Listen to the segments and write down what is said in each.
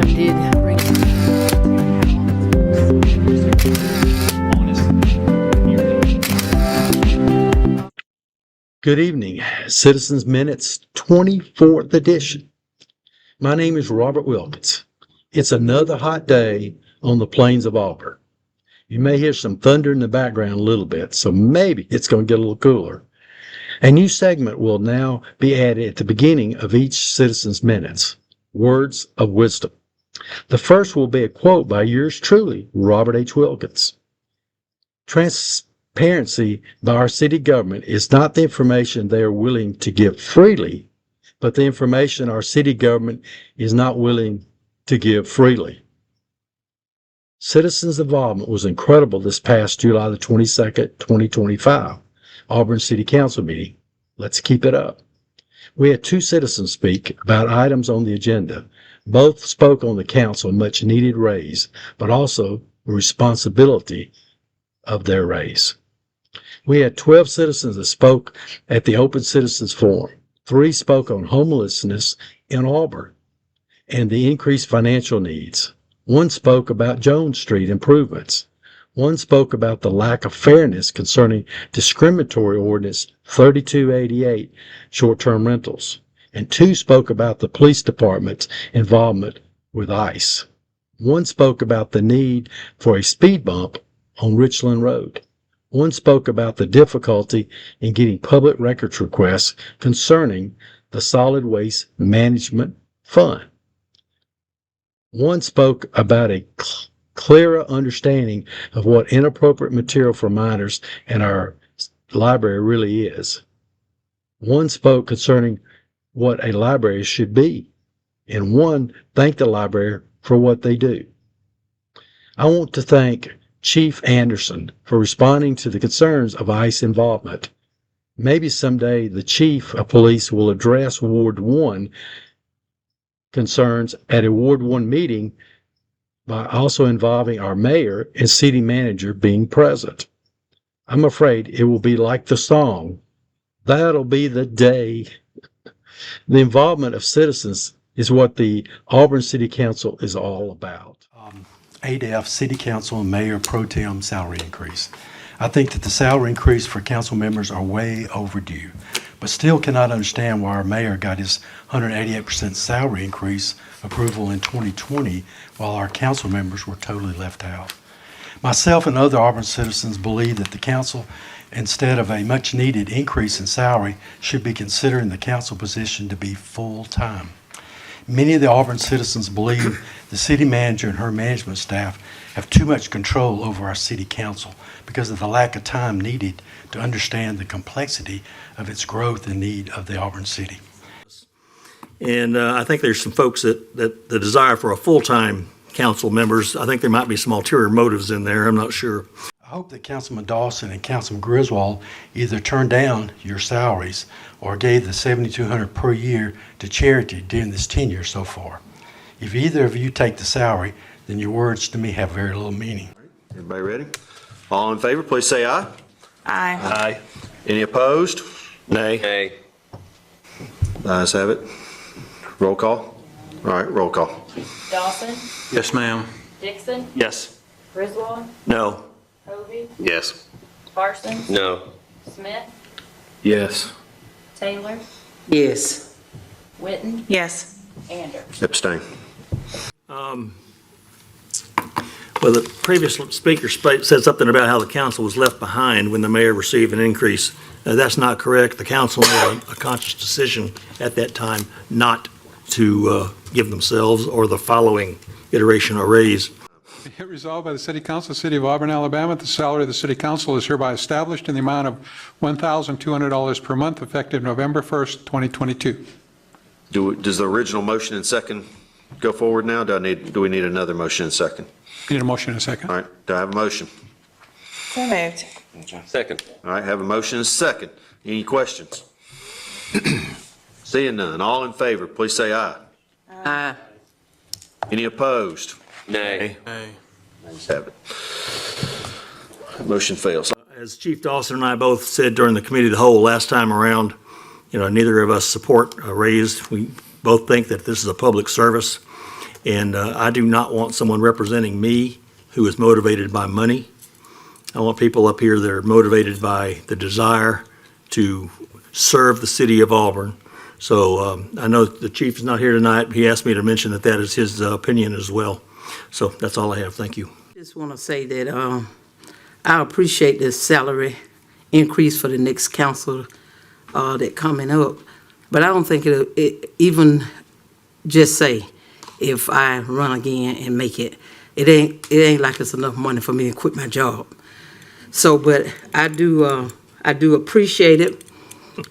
did bring Good evening, Citizens Minutes 24th edition. My name is Robert Wilkins. It's another hot day on the plains of Auburn. You may hear some thunder in the background a little bit, so maybe it's going to get a little cooler. A new segment will now be added at the beginning of each Citizens Minutes, Words of Wisdom. The first will be a quote by yours truly, Robert H. Wilkins. Transparency by our city government is not the information they are willing to give freely, but the information our city government is not willing to give freely. Citizens' involvement was incredible this past July the 22nd, 2025, Auburn City Council meeting. Let's keep it up. We had two citizens speak about items on the agenda. Both spoke on the council much needed raise, but also the responsibility of their raise. We had 12 citizens that spoke at the Open Citizens Forum. 3 spoke on homelessness in Auburn and the increased financial needs. 1 spoke about Jones Street improvements. 1 spoke about the lack of fairness concerning discriminatory ordinance 3288 short-term rentals. And 2 spoke about the police department's involvement with ICE. 1 spoke about the need for a speed bump on Richland Road. 1 spoke about the difficulty in getting public records requests concerning the Solid Waste Management Fund. 1 spoke about a clearer understanding of what inappropriate material for minors in our library really is. 1 spoke concerning what a library should be, and 1 thanked the library for what they do. I want to thank Chief Anderson for responding to the concerns of ICE involvement. Maybe someday the chief of police will address Ward 1 concerns at a Ward 1 meeting by also involving our mayor and city manager being present. I'm afraid it will be like the song, "That'll Be the Day." The involvement of citizens is what the Auburn City Council is all about. ADF City Council and Mayor Pro Tem salary increase. I think that the salary increase for council members are way overdue, but still cannot understand why our mayor got his 188% salary increase approval in 2020 while our council members were totally left out. Myself and other Auburn citizens believe that the council, instead of a much needed increase in salary, should be considering the council position to be full-time. Many of the Auburn citizens believe the city manager and her management staff have too much control over our city council because of the lack of time needed to understand the complexity of its growth and need of the Auburn city. And I think there's some folks that the desire for a full-time council members, I think there might be some ulterior motives in there, I'm not sure. I hope that Councilman Dawson and Councilman Griswold either turned down your salaries or gave the $7,200 per year to charity during this tenure so far. If either of you take the salary, then your words to me have very little meaning. Everybody ready? All in favor, please say aye. Aye. Aye. Any opposed? Nay. Nay. The ayes have it. Roll call. All right, roll call. Dawson, Yes, ma'am. Dixon, Yes. Griswold, No. Hovey, Yes. Parsons, No. Smith, Yes. Taylor, Yes. Witten, Yes. Ander. Abstain. Well, the previous speaker said something about how the council was left behind when the mayor received an increase. That's not correct. The council made a conscious decision at that time not to give themselves or the following iteration a raise. Be it resolved by the City Council, City of Auburn, Alabama, the salary of the City Council is hereby established in the amount of $1,200 per month effective November 1st, 2022. Does the original motion and second go forward now? Do we need another motion and second? Need a motion in a second. All right, do I have a motion? So moved. Second. All right, have a motion and second. Any questions? Seeing none, all in favor, please say aye. Aye. Any opposed? Nay. Ayes have it. Motion fails. As Chief Dawson and I both said during the committee of the whole last time around, neither of us support a raise. We both think that this is a public service And I do not want someone representing me who is motivated by money. I want people up here that are motivated by the desire to serve the city of Auburn. So I know the chief is not here tonight. He asked me to mention that that is his opinion as well. So that's all I have. Thank you. Just want to say that I appreciate this salary increase for the next council that coming up, but I don't think it even just say if I run again and make it, it ain't like it's enough money for me to quit my job. So, but I do appreciate it,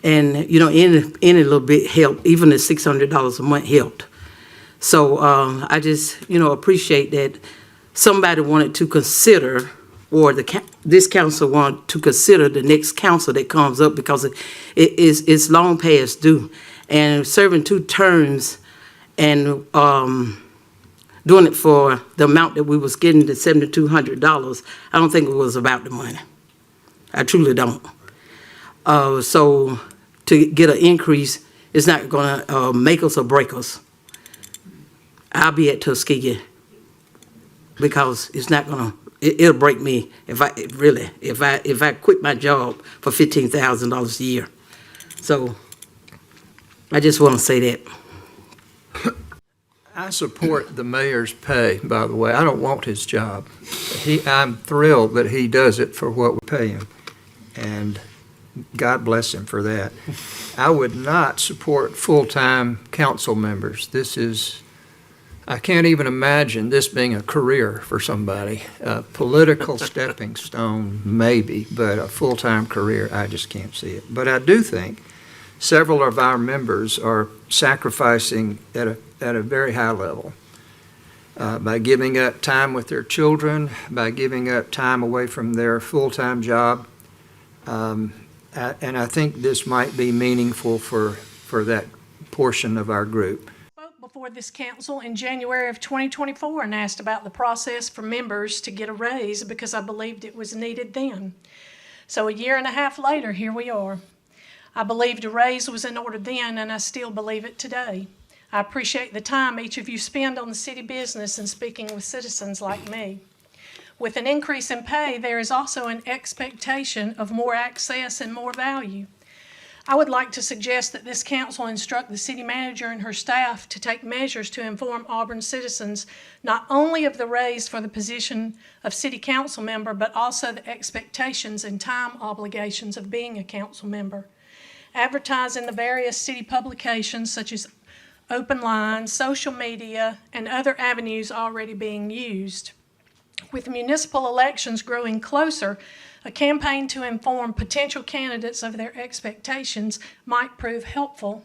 and you know, any little bit helped, even the $600 a month helped. So I just appreciate that somebody wanted to consider, or this council wanted to consider the next council that comes up, because it's long past due, and serving 2 terms and doing it for the amount that we was getting, the $7,200, I don't think it was about the money. I truly don't. So to get an increase, it's not gonna make us or break us. I'll be at Tuskegee because it's not gonna. It'll break me if I quit my job for $15,000 a year. So I just want to say that. I support the mayor's pay, by the way. I don't want his job. I'm thrilled that he does it for what we pay him, and God bless him for that. I would not support full-time council members. I can't even imagine this being a career for somebody. A political stepping stone, maybe, but a full-time career, I just can't see it. But I do think several of our members are sacrificing at a very high level by giving up time with their children, by giving up time away from their full-time job. And I think this might be meaningful for that portion of our group. Spoke before this council in January of 2024 and asked about the process for members to get a raise because I believed it was needed then. So a year and a half later, here we are. I believed a raise was in order then, and I still believe it today. I appreciate the time each of you spend on the city business and speaking with citizens like me. With an increase in pay, there is also an expectation of more access and more value. I would like to suggest that this council instruct the city manager and her staff to take measures to inform Auburn citizens not only of the raise for the position of city council member, but also the expectations and time obligations of being a council member. Advertise in the various city publications such as open lines, social media, and other avenues already being used. With municipal elections growing closer, a campaign to inform potential candidates of their expectations might prove helpful.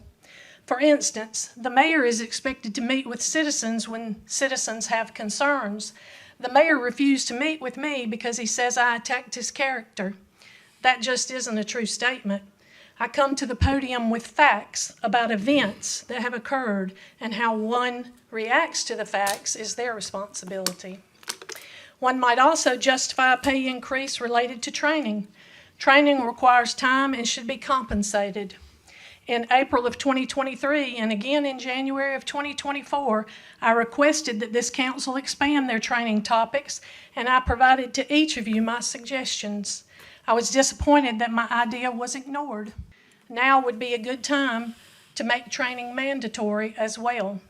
For instance, the mayor is expected to meet with citizens when citizens have concerns. The mayor refused to meet with me because he says I attacked his character. That just isn't a true statement. I come to the podium with facts about events that have occurred, and how one reacts to the facts is their responsibility. One might also justify a pay increase related to training. Training requires time and should be compensated. In April of 2023 and again in January of 2024, I requested that this council expand their training topics, and I provided to each of you my suggestions. I was disappointed that my idea was ignored. Now would be a good time to make training mandatory as well.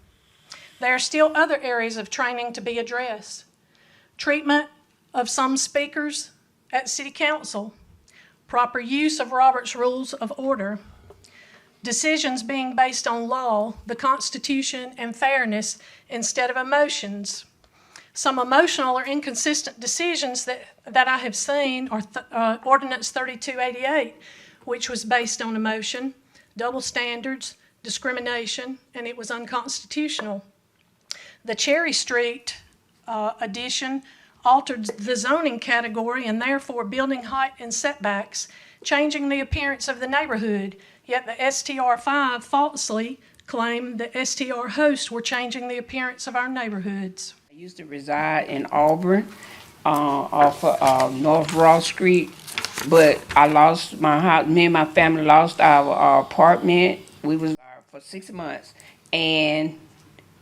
There are still other areas of training to be addressed. Treatment of some speakers at City Council, proper use of Robert's Rules of Order, decisions being based on law, the Constitution, and fairness instead of emotions. Some emotional or inconsistent decisions that I have seen are Ordinance 3288, which was based on emotion, double standards, discrimination, and it was unconstitutional. The Cherry Street addition altered the zoning category and therefore building height and setbacks, changing the appearance of the neighborhood, yet the STR5 falsely claimed the STR hosts were changing the appearance of our neighborhoods. I used to reside in Auburn off of North Ross Street, but I lost my house. Me and my family lost our apartment. We was for 6 months, and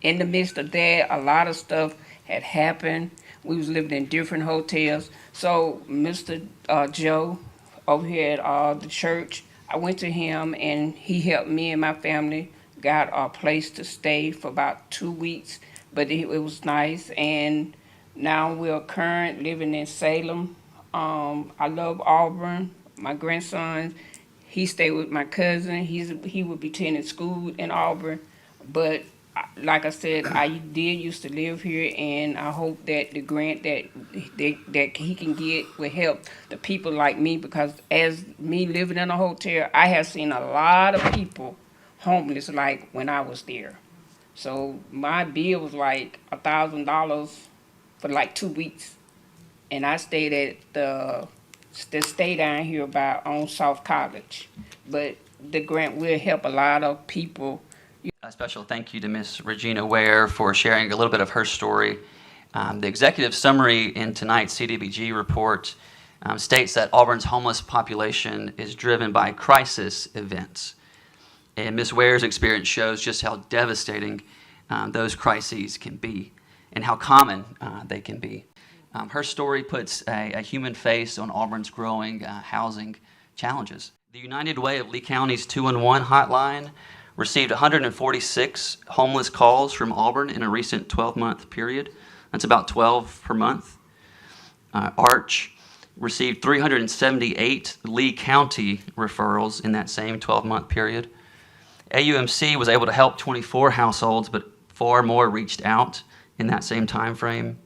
in the midst of that, a lot of stuff had happened. We was living in different hotels. So Mr. Joe over here at the church, I went to him and he helped me and my family, got a place to stay for about 2 weeks, but it was nice. And now we're current living in Salem. I love Auburn. My grandson, he stayed with my cousin. He would be attending school in Auburn, but like I said, I did used to live here, and I hope that the grant that he can get will help the people like me, because as me living in a hotel, I have seen a lot of people homeless like when I was there. So my bill was like $1,000 for like 2 weeks, and I stayed at the stay down here on South College. But the grant will help a lot of people. A special thank you to Ms. Regina Ware for sharing a little bit of her story. The executive summary in tonight's CDBG report states that Auburn's homeless population is driven by crisis events. And Ms. Ware's experience shows just how devastating those crises can be and how common they can be. Her story puts a human face on Auburn's growing housing challenges. The United Way of Lee County's 211 hotline received 146 homeless calls from Auburn in a recent 12-month period. That's about 12 per month. Arch received 378 Lee County referrals in that same 12-month period. AUMC was able to help 24 households, but far more reached out in that same time frame.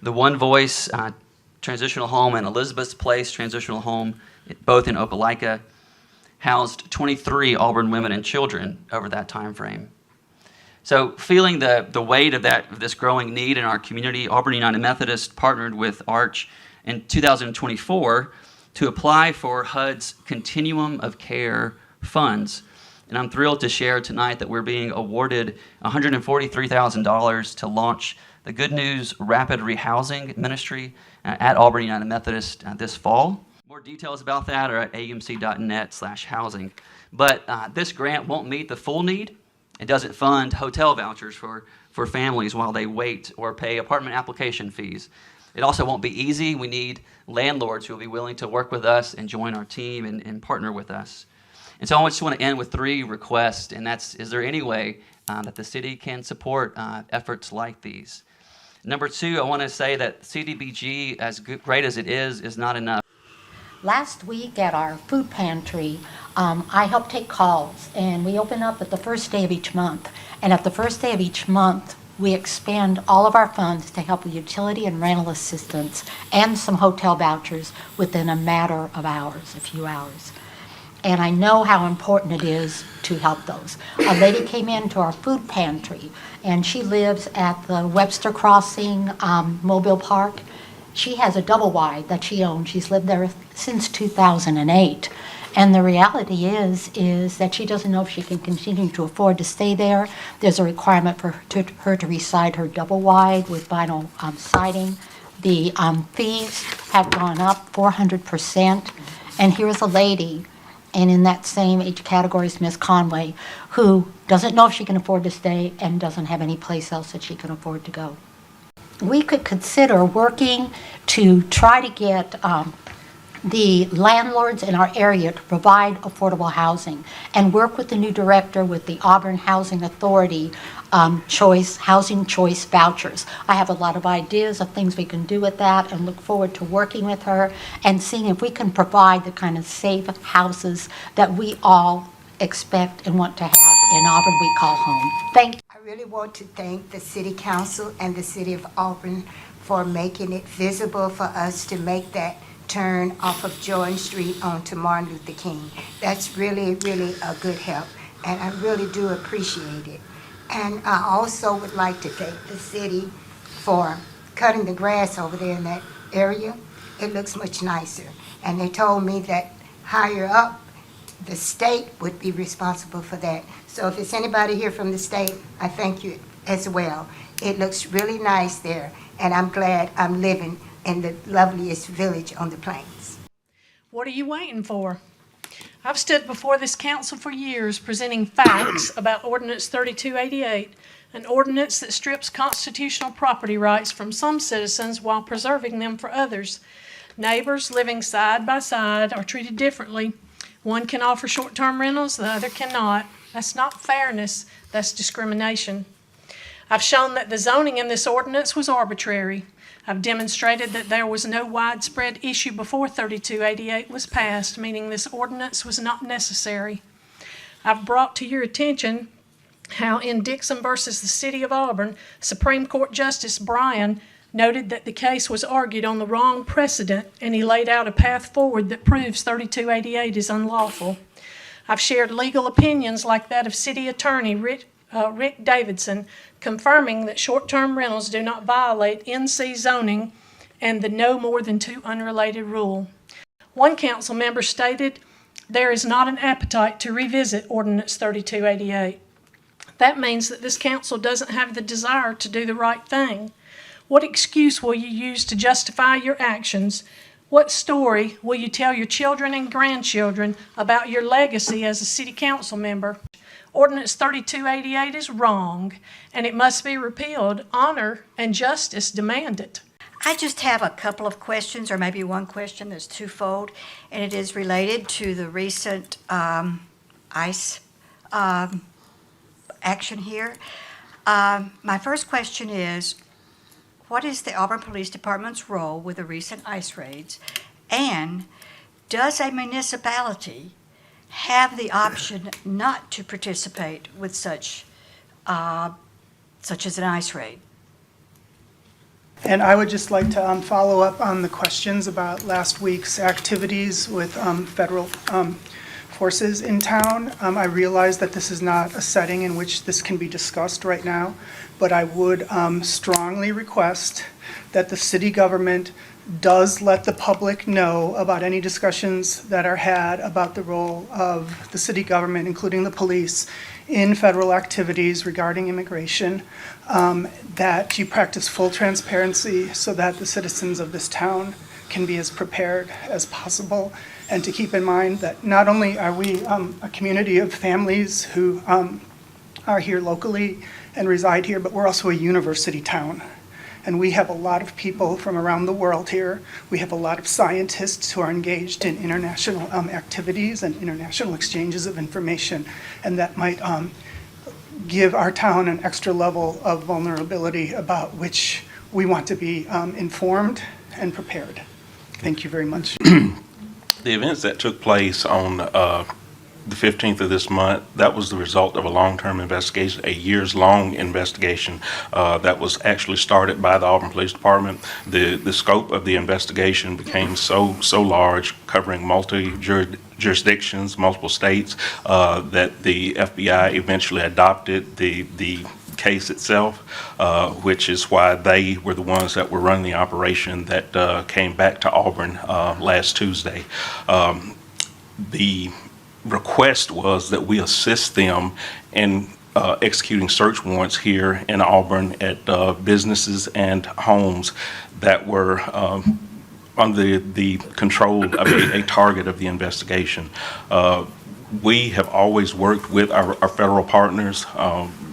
The One Voice Transitional Home and Elizabeth's Place Transitional Home, both in Opelika, housed 23 Auburn women and children over that time frame. So feeling the weight of this growing need in our community, Auburn United Methodist partnered with Arch in 2024 to apply for HUD's Continuum of Care funds. And I'm thrilled to share tonight that we're being awarded $143,000 to launch the Good News Rapid Rehousing Ministry at Auburn United Methodist this fall. More details about that are at aumc.net/housing. But this grant won't meet the full need. It doesn't fund hotel vouchers for families while they wait or pay apartment application fees. It also won't be easy. We need landlords who will be willing to work with us and join our team and partner with us. And so I just want to end with 3 requests, and that's, is there any way that the city can support efforts like these? Number 2, I want to say that CDBG, as great as it is not enough. Last week at our food pantry, I helped take calls, and we open up at the first day of each month. And at the first day of each month, we expend all of our funds to help with utility and rental assistance and some hotel vouchers within a matter of hours, a few hours. And I know how important it is to help those. A lady came into our food pantry, and she lives at the Webster Crossing Mobile Park. She has a double wide that she owns. She's lived there since 2008. And the reality is that she doesn't know if she can continue to afford to stay there. There's a requirement for her to reside her double wide with vinyl siding. The fees have gone up 400%. And here's a lady, and in that same age category is Ms. Conway, who doesn't know if she can afford to stay and doesn't have any place else that she can afford to go. We could consider working to try to get the landlords in our area to provide affordable housing and work with the new director with the Auburn Housing Authority housing choice vouchers. I have a lot of ideas of things we can do with that and look forward to working with her and seeing if we can provide the kind of safe houses that we all expect and want to have in Auburn we call home. Thank you. I really want to thank the City Council and the City of Auburn for making it visible for us to make that turn off of Jordan Street onto Martin Luther King. That's really, really a good help, and I really do appreciate it. And I also would like to thank the city for cutting the grass over there in that area. It looks much nicer. And they told me that higher up, the state would be responsible for that. So if there's anybody here from the state, I thank you as well. It looks really nice there, and I'm glad I'm living in the loveliest village on the plains. What are you waiting for? I've stood before this council for years presenting facts about Ordinance 3288 an ordinance that strips constitutional property rights from some citizens while preserving them for others. Neighbors living side by side are treated differently. One can offer short-term rentals, the other cannot. That's not fairness, that's discrimination. I've shown that the zoning in this ordinance was arbitrary. I've demonstrated that there was no widespread issue before 3288 was passed, meaning this ordinance was not necessary. I've brought to your attention how in Dixon versus the City of Auburn, Supreme Court Justice Bryan noted that the case was argued on the wrong precedent, and he laid out a path forward that proves 3288 is unlawful. I've shared legal opinions like that of City Attorney Rick Davidson, confirming that short-term rentals do not violate NC zoning and the no more than two unrelated rule. One council member stated, "There is not an appetite to revisit Ordinance 3288. That means that this council doesn't have the desire to do the right thing. What excuse will you use to justify your actions? What story will you tell your children and grandchildren about your legacy as a city council member? Ordinance 3288 is wrong, and it must be repealed. Honor and justice demand it." I just have a couple of questions, or maybe one question that's twofold, and it is related to the recent ICE action here. My first question is, what is the Auburn Police Department's role with the recent ICE raids? And does a municipality have the option not to participate with such as an ICE raid? And I would just like to follow up on the questions about last week's activities with federal forces in town. I realize that this is not a setting in which this can be discussed right now, but I would strongly request that the city government does let the public know about any discussions that are had about the role of the city government, including the police, in federal activities regarding immigration, that you practice full transparency so that the citizens of this town can be as prepared as possible, and to keep in mind that not only are we a community of families who are here locally and reside here, but we're also a university town. And we have a lot of people from around the world here. We have a lot of scientists who are engaged in international activities and international exchanges of information, and that might give our town an extra level of vulnerability about which we want to be informed and prepared. Thank you very much. The events that took place on the 15th of this month, that was the result of a long-term investigation, a years-long investigation that was actually started by the Auburn Police Department. The scope of the investigation became so large, covering jurisdictions, multiple states, that the FBI eventually adopted the case itself, which is why they were the ones that were running the operation that came back to Auburn last Tuesday. The request was that we assist them in executing search warrants here in Auburn at businesses and homes that were under the control of a target of the investigation. We have always worked with our federal partners.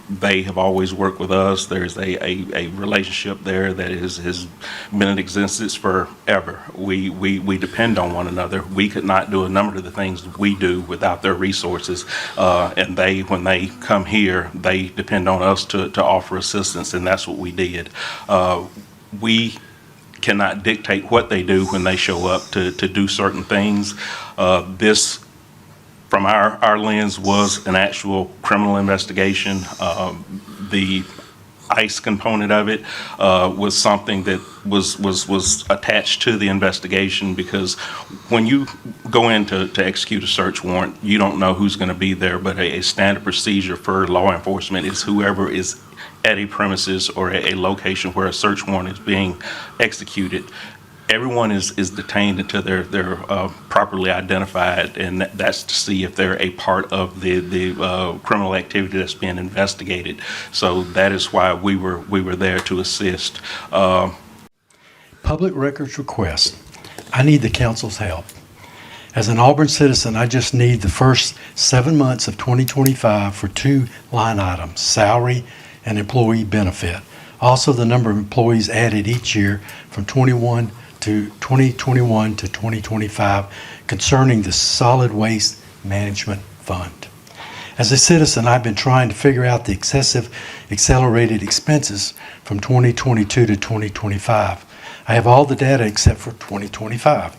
They have always worked with us. There's a relationship there that has been in existence forever. We depend on one another. We could not do a number of the things we do without their resources. And when they come here, they depend on us to offer assistance, and that's what we did. We cannot dictate what they do when they show up to do certain things. This, from our lens, was an actual criminal investigation. The ICE component of it was something that was attached to the investigation, because when you go in to execute a search warrant, you don't know who's going to be there, but a standard procedure for law enforcement is whoever is at a premises or a location where a search warrant is being executed, everyone is detained until they're properly identified, and that's to see if they're a part of the criminal activity that's being investigated. So that is why we were there to assist. Public records request. I need the council's help. As an Auburn citizen, I just need the first 7 months of 2025 for two line items, salary and employee benefit. Also, the number of employees added each year from 2021 to 2025 concerning the Solid Waste Management Fund. As a citizen, I've been trying to figure out the excessive accelerated expenses from 2022 to 2025. I have all the data except for 2025.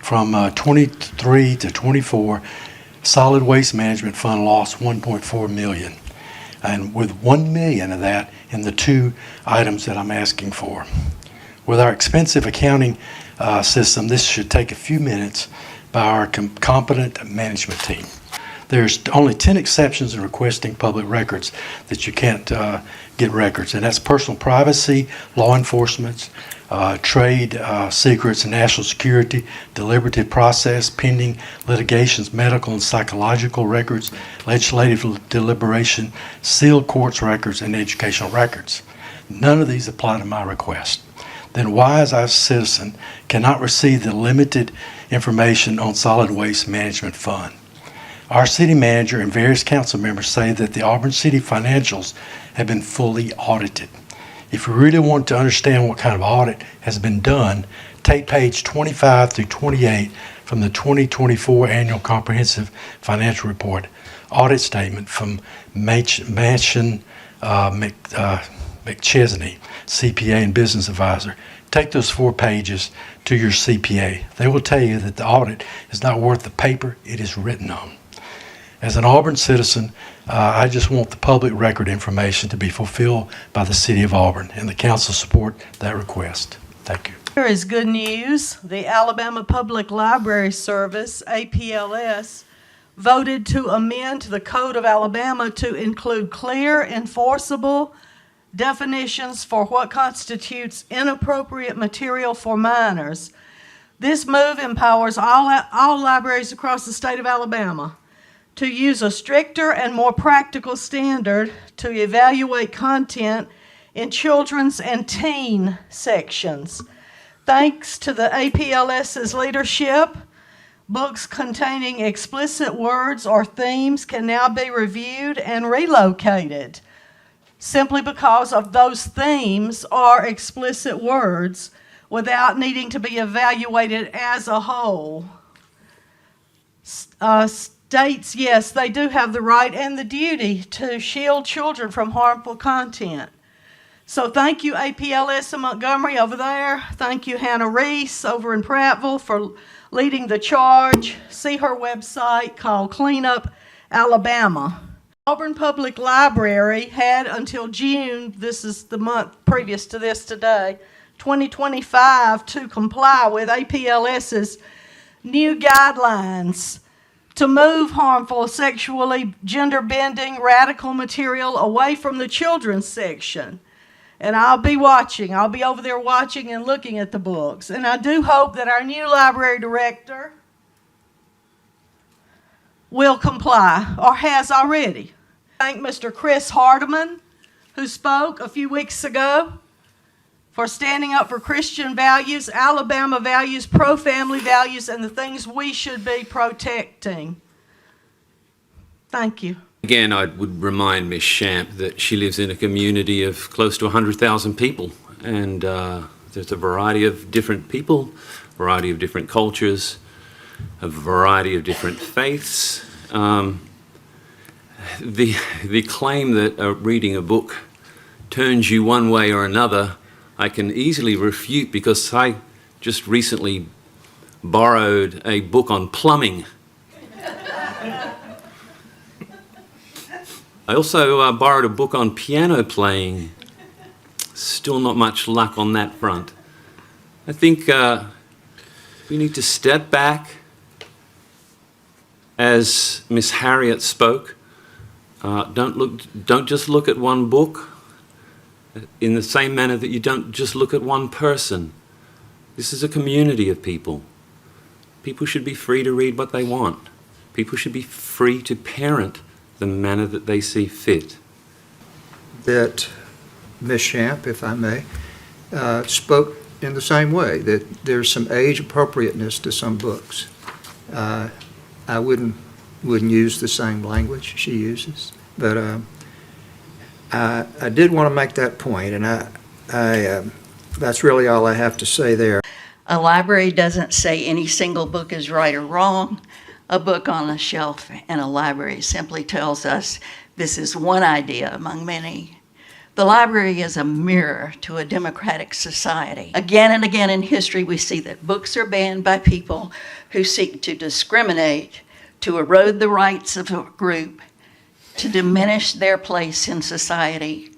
From 23 to 24, Solid Waste Management Fund lost $1.4 million, and with $1 million of that in the two items that I'm asking for. With our expensive accounting system, this should take a few minutes by our competent management team. There's only 10 exceptions in requesting public records that you can't get records, and that's personal privacy, law enforcement, trade secrets, national security, deliberative process, pending litigations, medical and psychological records, legislative deliberation, sealed courts records, and educational records. None of these apply to my request. Then why, as a citizen, cannot receive the limited information on Solid Waste Management Fund? Our city manager and various council members say that the Auburn City financials have been fully audited. If you really want to understand what kind of audit has been done, take page 25 through 28 from the 2024 Annual Comprehensive Financial Report audit statement from McChesney, CPA and business advisor. Take those 4 pages to your CPA. They will tell you that the audit is not worth the paper it is written on. As an Auburn citizen, I just want the public record information to be fulfilled by the City of Auburn, and the council support that request. Thank you. Here is good news. The Alabama Public Library Service, APLS, voted to amend the Code of Alabama to include clear, enforceable definitions for what constitutes inappropriate material for minors. This move empowers all libraries across the state of Alabama to use a stricter and more practical standard to evaluate content in children's and teen sections. Thanks to the APLS's leadership, books containing explicit words or themes can now be reviewed and relocated simply because of those themes or explicit words without needing to be evaluated as a whole. States, yes, they do have the right and the duty to shield children from harmful content. So thank you, APLS in Montgomery over there. Thank you, Hannah Reese over in Prattville for leading the charge. See her website called Clean Up Alabama. Auburn Public Library had until June, this is the month previous to this today, 2025 to comply with APLS's new guidelines to move harmful, sexually gender-bending, radical material away from the children's section. And I'll be watching. I'll be over there watching and looking at the books. And I do hope that our new library director will comply, or has already. Thank Mr. Chris Hardiman, who spoke a few weeks ago, for standing up for Christian values, Alabama values, pro-family values, and the things we should be protecting. Thank you. Again, I would remind Ms. Shamp that she lives in a community of close to 100,000 people, and there's a variety of different people, a variety of different cultures, a variety of different faiths. The claim that reading a book turns you one way or another, I can easily refute, because I just recently borrowed a book on plumbing. I also borrowed a book on piano playing. Still not much luck on that front. I think we need to step back, as Miss Harriet spoke. Don't just look at one book in the same manner that you don't just look at one person. This is a community of people. People should be free to read what they want. People should be free to parent the manner that they see fit. That Ms. Shamp, if I may, spoke in the same way, that there's some age appropriateness to some books. I wouldn't use the same language she uses, but I did want to make that point, and that's really all I have to say there. A library doesn't say any single book is right or wrong. A book on a shelf in a library simply tells us this is one idea among many. The library is a mirror to a democratic society. Again and again in history, we see that books are banned by people who seek to discriminate, to erode the rights of a group, to diminish their place in society.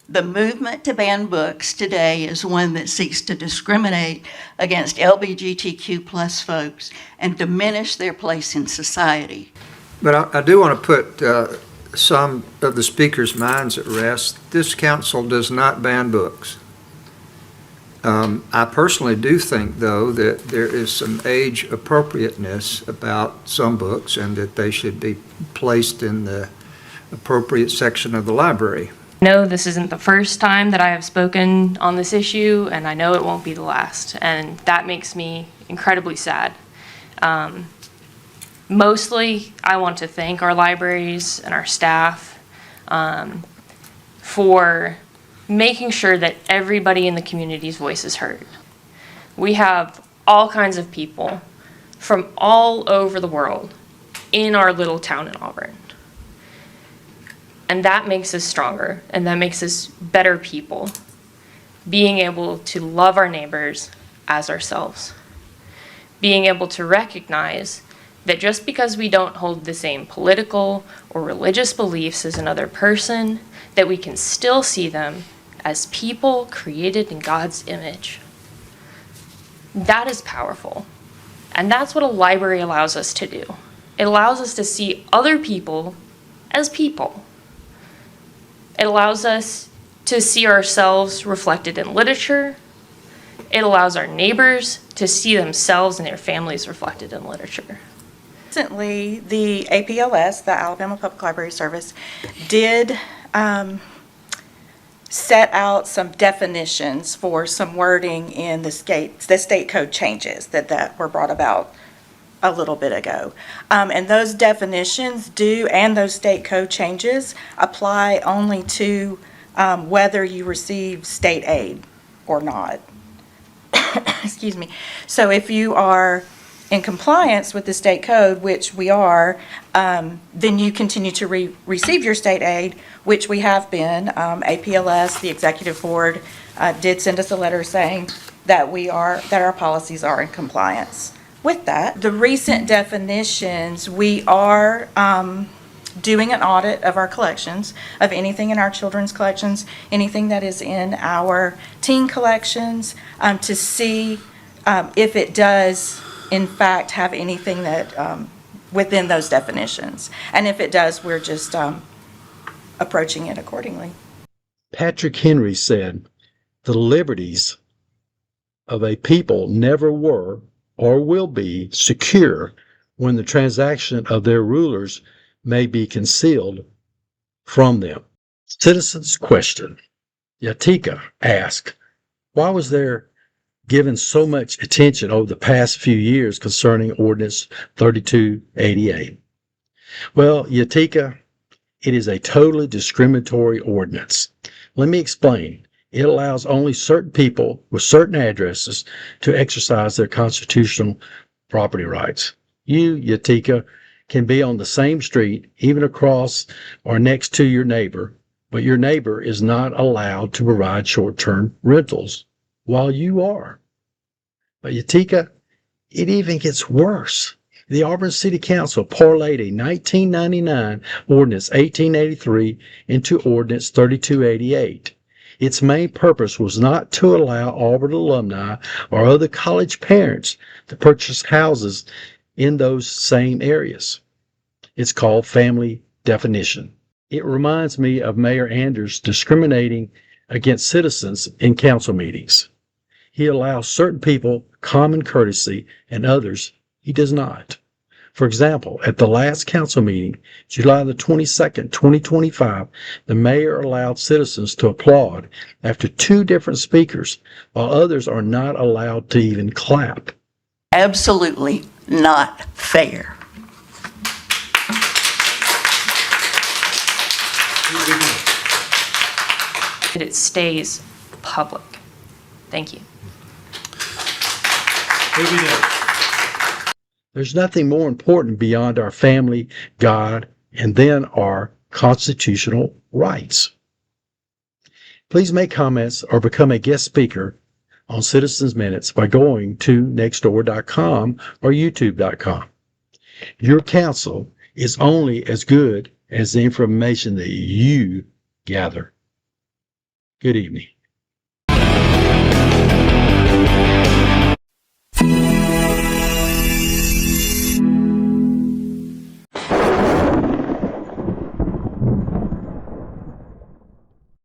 The movement to ban books today is one that seeks to discriminate against LGBTQ plus folks and diminish their place in society. But I do want to put some of the speakers' minds at rest. This council does not ban books. I personally do think, though, that there is some age appropriateness about some books and that they should be placed in the appropriate section of the library. No, this isn't the first time that I have spoken on this issue, and I know it won't be the last, and that makes me incredibly sad. Mostly, I want to thank our libraries and our staff for making sure that everybody in the community's voice is heard. We have all kinds of people from all over the world in our little town in Auburn. And that makes us stronger, and that makes us better people, being able to love our neighbors as ourselves. Being able to recognize that just because we don't hold the same political or religious beliefs as another person, that we can still see them as people created in God's image. That is powerful. And that's what a library allows us to do. It allows us to see other people as people. It allows us to see ourselves reflected in literature. It allows our neighbors to see themselves and their families reflected in literature. Recently, the APLS, the Alabama Public Library Service, did set out some definitions for some wording in the state code changes that were brought about a little bit ago. And those definitions and those state code changes apply only to whether you receive state aid or not. Excuse me. So if you are in compliance with the state code, which we are, then you continue to receive your state aid, which we have been. APLS, the executive board, did send us a letter saying that our policies are in compliance with that. The recent definitions, we are doing an audit of our collections, of anything in our children's collections, anything that is in our teen collections, to see if it does in fact have anything that within those definitions. And if it does, we're just approaching it accordingly. Patrick Henry said, "The liberties of a people never were or will be secure when the transaction of their rulers may be concealed from them." Citizens question. Yatika asked, why was there given so much attention over the past few years concerning Ordinance 3288? Well, Yatika, it is a totally discriminatory ordinance. Let me explain. It allows only certain people with certain addresses to exercise their constitutional property rights. You, Yatika, can be on the same street, even across or next to your neighbor, but your neighbor is not allowed to provide short-term rentals while you are. But Yatika, it even gets worse. The Auburn City Council parlayed a 1999 Ordinance 1883 into Ordinance 3288. Its main purpose was not to allow Auburn alumni or other college parents to purchase houses in those same areas. It's called family definition. It reminds me of Mayor Anders discriminating against citizens in council meetings. He allows certain people common courtesy and others he does not. For example, at the last council meeting, July the 22nd, 2025, the mayor allowed citizens to applaud after two different speakers, while others are not allowed to even clap. Absolutely not fair. that it stays public. Thank you. There's nothing more important beyond our family, God, and then our constitutional rights. Please make comments or become a guest speaker on Citizens Minutes by going to nextdoor.com or youtube.com. Your counsel is only as good as the information that you gather. Good evening.